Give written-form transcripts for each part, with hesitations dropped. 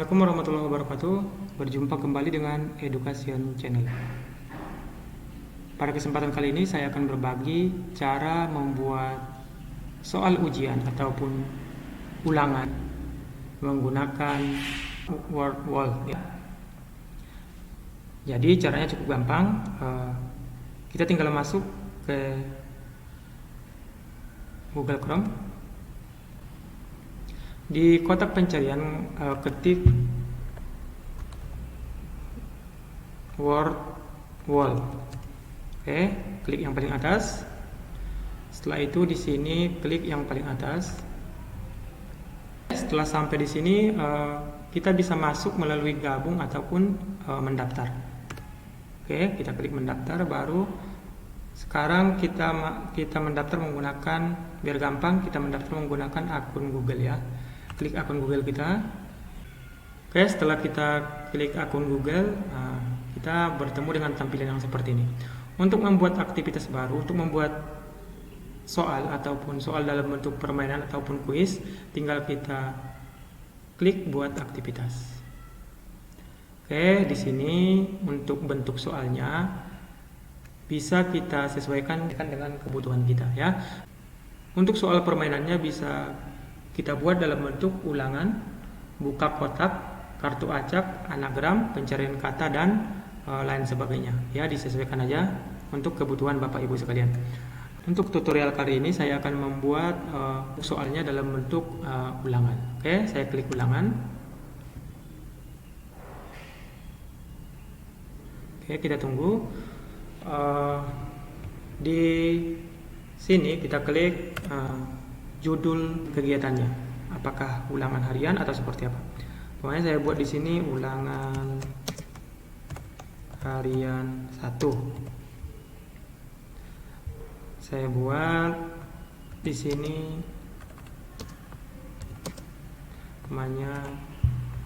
Assalamualaikum warahmatullahi wabarakatuh. Berjumpa kembali dengan Education Channel. Pada kesempatan kali ini saya akan berbagi cara membuat soal ujian ataupun ulangan menggunakan word wall. Jadi caranya cukup gampang. Kita tinggal masuk ke Google Chrome. Di kotak pencarian ketik word wall. Oke, klik yang paling atas. Setelah itu di sini klik yang paling atas. Setelah sampai di sini kita bisa masuk melalui gabung ataupun mendaftar. Oke, kita klik mendaftar. Baru sekarang kita mendaftar menggunakan, biar gampang kita mendaftar menggunakan akun Google ya. Klik akun Google kita. Oke, setelah kita klik akun Google, kita bertemu dengan tampilan yang seperti ini. Untuk membuat aktivitas baru, untuk membuat soal ataupun soal dalam bentuk permainan ataupun kuis, tinggal kita klik buat aktivitas. Oke, di sini untuk bentuk soalnya bisa kita sesuaikan dengan kebutuhan kita ya. Untuk soal permainannya bisa kita buat dalam bentuk ulangan, buka kotak, kartu acak, anagram, pencarian kata dan lain sebagainya. Ya, disesuaikan aja untuk kebutuhan Bapak Ibu sekalian. Untuk tutorial kali ini saya akan membuat soalnya dalam bentuk ulangan. Oke, saya klik ulangan. Oke, kita tunggu. Di sini kita klik judul kegiatannya, apakah ulangan harian atau seperti apa. Pokoknya saya buat di sini ulangan harian 1. Saya buat di sini namanya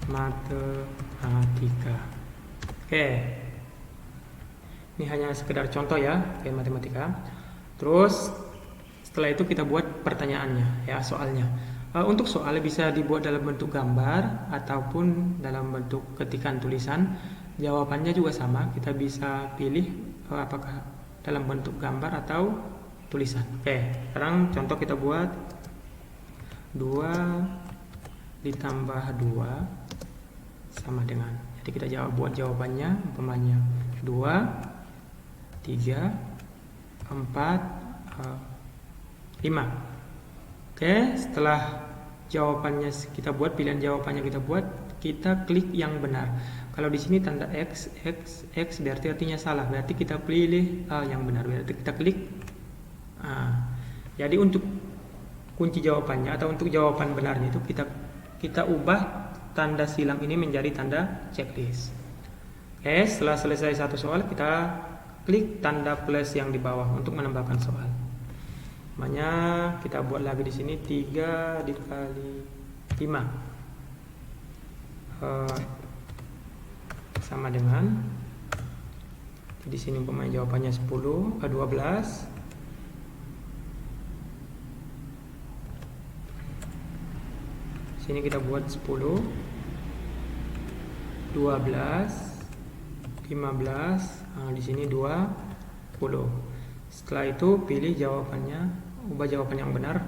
matematika. Oke. Ini hanya sekedar contoh ya, kayak matematika. Terus setelah itu kita buat pertanyaannya ya, soalnya. Untuk soal bisa dibuat dalam bentuk gambar ataupun dalam bentuk ketikan tulisan. Jawabannya juga sama, kita bisa pilih apakah dalam bentuk gambar atau tulisan. Oke, sekarang contoh kita buat 2 ditambah 2 sama dengan. Jadi kita buat jawabannya umpamanya 2, 3, 4, 5. Oke, setelah jawabannya kita buat, pilihan jawabannya kita buat, kita klik yang benar. Kalau di sini tanda X berarti artinya salah, berarti kita pilih yang benar, berarti kita klik. Jadi untuk kunci jawabannya atau untuk jawaban benarnya itu kita ubah tanda silang ini menjadi tanda checklist. Oke, setelah selesai satu soal kita klik tanda plus yang di bawah untuk menambahkan soal. Namanya kita buat lagi di sini 3 dikali 5 sama dengan, di sini umpamanya jawabannya 12. Sini kita buat 10, 12, 15. Di sini 20. Setelah itu pilih jawabannya, ubah jawaban yang benar.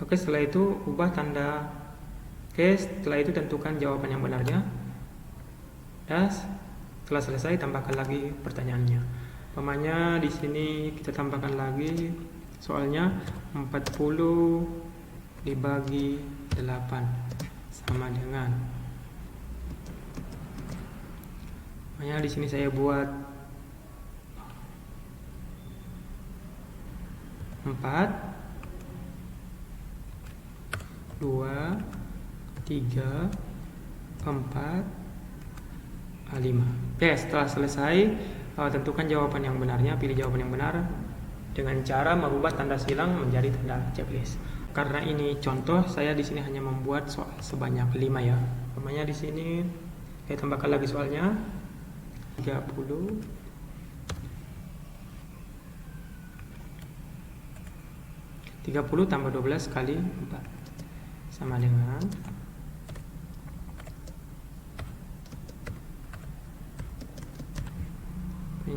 Oke, setelah itu ubah tanda. Oke, setelah itu tentukan jawaban yang benarnya. Dan setelah selesai tambahkan lagi pertanyaannya. Umpamanya di sini kita tambahkan lagi soalnya 40 dibagi 8 sama dengan. Umpamanya di sini saya buat 4, 2, 3, 4, 5. Oke, setelah selesai tentukan jawaban yang benarnya, pilih jawaban yang benar dengan cara merubah tanda silang menjadi tanda checklist. Karena ini contoh, saya di sini hanya membuat soal sebanyak 5 ya. Namanya di sini saya tambahkan lagi soalnya 30 tambah 12 kali 4 sama dengan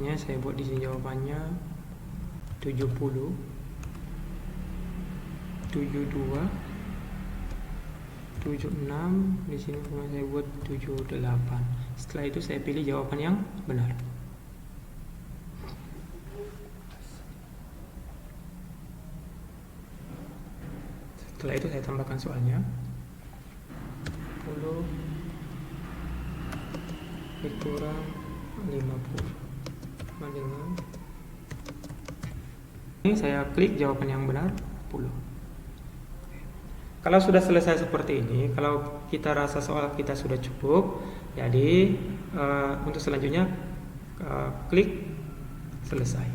Contohnya saya buat di sini jawabannya 70, 72, 76. Di sini saya buat 78. Setelah itu saya pilih jawaban yang benar. Setelah itu saya tambahkan soalnya. 10 dikurang 50 sama dengan ini, saya klik jawaban yang benar 10. Kalau sudah selesai seperti ini, kalau kita rasa soal kita sudah cukup, jadi untuk selanjutnya klik selesai.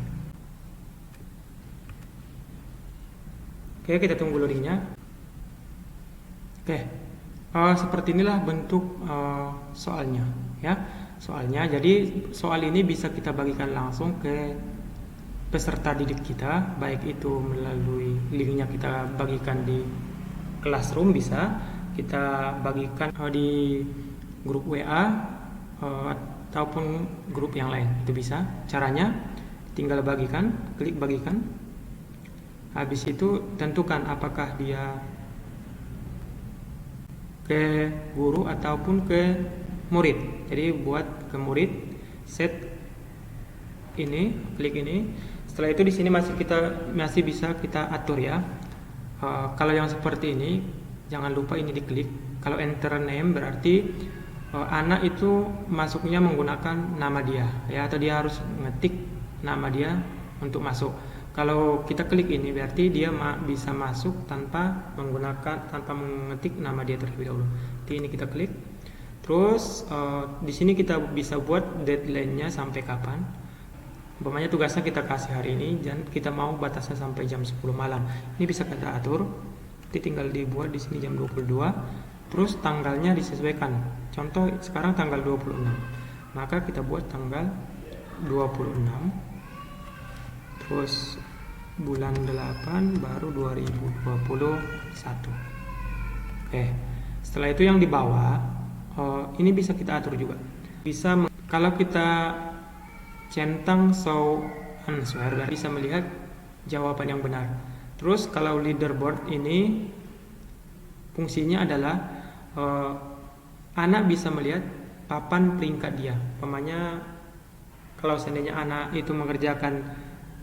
Oke, kita tunggu loadingnya. Oke, seperti inilah bentuk soalnya, ya. Soalnya, jadi soal ini bisa kita bagikan langsung ke peserta didik kita, baik itu melalui linknya kita bagikan di Classroom, bisa kita bagikan di grup WA ataupun grup yang lain, itu bisa. Caranya tinggal bagikan, klik bagikan. Habis itu tentukan apakah dia ke guru ataupun ke murid. Jadi buat ke murid, set ini, klik ini. Setelah itu di sini masih bisa kita atur, ya. Kalau yang seperti ini jangan lupa ini diklik. Kalau enter name berarti anak itu masuknya menggunakan nama dia, ya, atau dia harus ngetik nama dia untuk masuk. Kalau kita klik ini berarti dia bisa masuk tanpa mengetik nama dia terlebih dahulu. Jadi ini kita klik. Terus di sini kita bisa buat deadline-nya sampai kapan. Umpamanya tugasnya kita kasih hari ini dan kita mau batasnya sampai jam 10 malam. Ini bisa kita atur. Jadi tinggal dibuat di sini jam 22. Terus tanggalnya disesuaikan. Contoh sekarang tanggal 26. Maka kita buat tanggal 26. Terus bulan 8 baru 2021. Oke. Setelah itu yang di bawah ini bisa kita atur juga. Kalau kita centang show answer, bisa melihat jawaban yang benar. Terus kalau leaderboard ini fungsinya adalah anak bisa melihat papan peringkat dia. Umpamanya kalau seandainya anak itu mengerjakan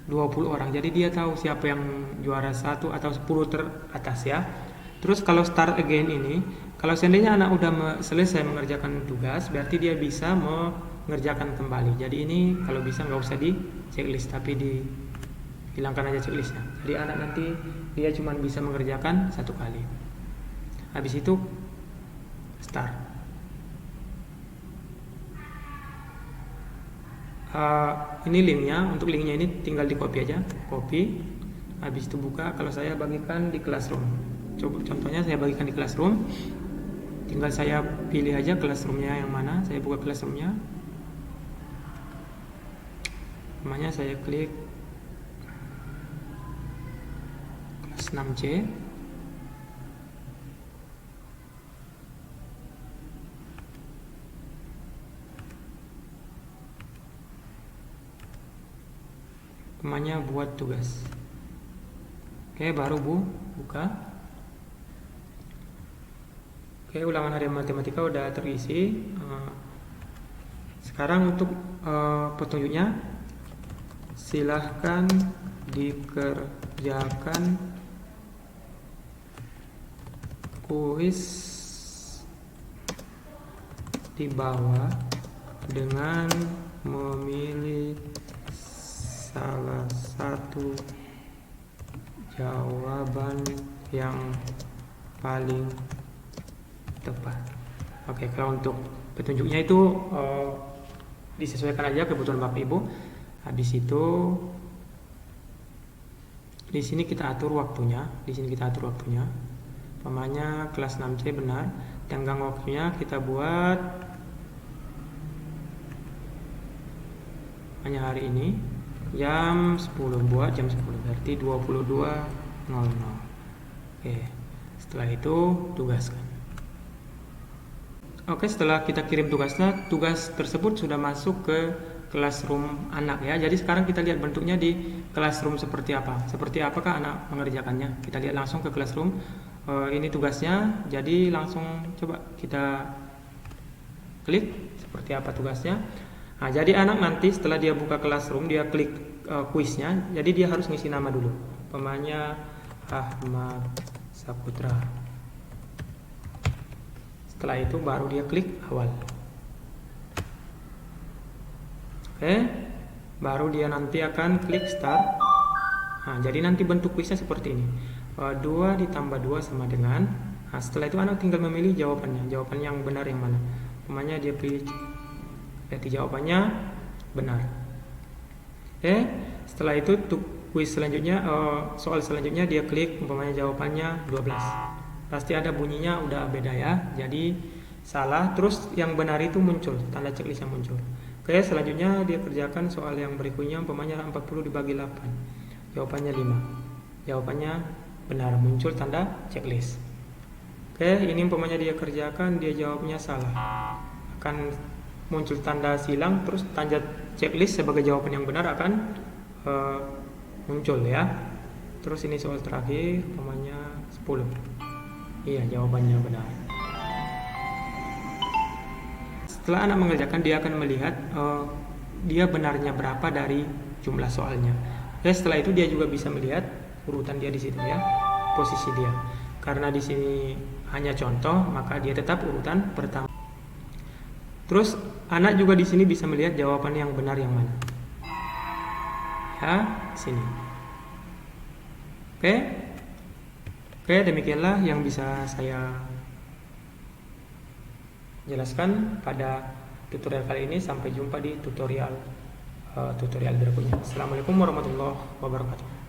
20 orang, jadi dia tahu siapa yang juara 1 atau 10 teratas, ya. Terus kalau start again ini, kalau seandainya anak udah selesai mengerjakan tugas, berarti dia bisa mengerjakan kembali. Jadi ini kalau bisa nggak usah di checklist, tapi dihilangkan aja checklistnya. Jadi anak nanti dia cuma bisa mengerjakan 1 kali. Habis itu start. Ini linknya. Untuk linknya ini tinggal di copy aja, copy. Habis itu buka. Kalau saya bagikan di Classroom, coba contohnya saya bagikan di Classroom. Tinggal saya pilih aja Classroomnya yang mana. Saya buka Classroomnya. Namanya saya klik kelas 6C. Namanya buat tugas. Oke, baru buka. Oke, ulangan harian matematika udah terisi. Sekarang untuk petunjuknya, silahkan dikerjakan kuis di bawah dengan memilih salah satu jawaban yang paling tepat. Oke, kalau untuk petunjuknya itu disesuaikan aja kebutuhan Bapak Ibu. Habis itu di sini kita atur waktunya. Umpamanya kelas 6C benar. Tenggang waktunya kita buat hanya hari ini jam 10, buat jam 10 berarti 22.00. Oke, setelah itu tugaskan. Oke, setelah kita kirim tugasnya, tugas tersebut sudah masuk ke classroom anak ya. Jadi sekarang kita lihat bentuknya di classroom seperti apa. Seperti apakah anak mengerjakannya? Kita lihat langsung ke classroom. Ini tugasnya. Jadi langsung coba kita klik seperti apa tugasnya. Nah, jadi anak nanti setelah dia buka classroom, dia klik kuisnya. Jadi dia harus ngisi nama dulu. Pemainnya Ahmad Saputra. Setelah itu baru dia klik awal. Oke, baru dia nanti akan klik start. Nah, jadi nanti bentuk kuisnya seperti ini. 2 ditambah 2 sama dengan. Nah, setelah itu anak tinggal memilih jawabannya. Jawaban yang benar yang mana? Umpamanya dia pilih, berarti jawabannya benar. Oke, setelah itu kuis selanjutnya, soal selanjutnya dia klik, umpamanya jawabannya 12. Pasti ada bunyinya udah beda ya. Jadi salah, terus yang benar itu muncul, tanda checklist yang muncul. Oke, selanjutnya dia kerjakan soal yang berikutnya, umpamanya 40 dibagi 8. Jawabannya 5. Jawabannya benar, muncul tanda checklist. Oke, ini umpamanya dia kerjakan, dia jawabnya salah. Akan muncul tanda silang, terus tanda checklist sebagai jawaban yang benar akan muncul ya. Terus ini soal terakhir, umpamanya 10. Iya, jawabannya benar. Setelah anak mengerjakan, dia akan melihat dia benarnya berapa dari jumlah soalnya. Oke, setelah itu dia juga bisa melihat urutan dia di situ ya, posisi dia. Karena di sini hanya contoh, maka dia tetap urutan pertama. Terus anak juga di sini bisa melihat jawaban yang benar yang mana. Ya, sini. Oke, demikianlah yang bisa saya jelaskan pada tutorial kali ini. Sampai jumpa di tutorial berikutnya. Assalamualaikum warahmatullahi wabarakatuh.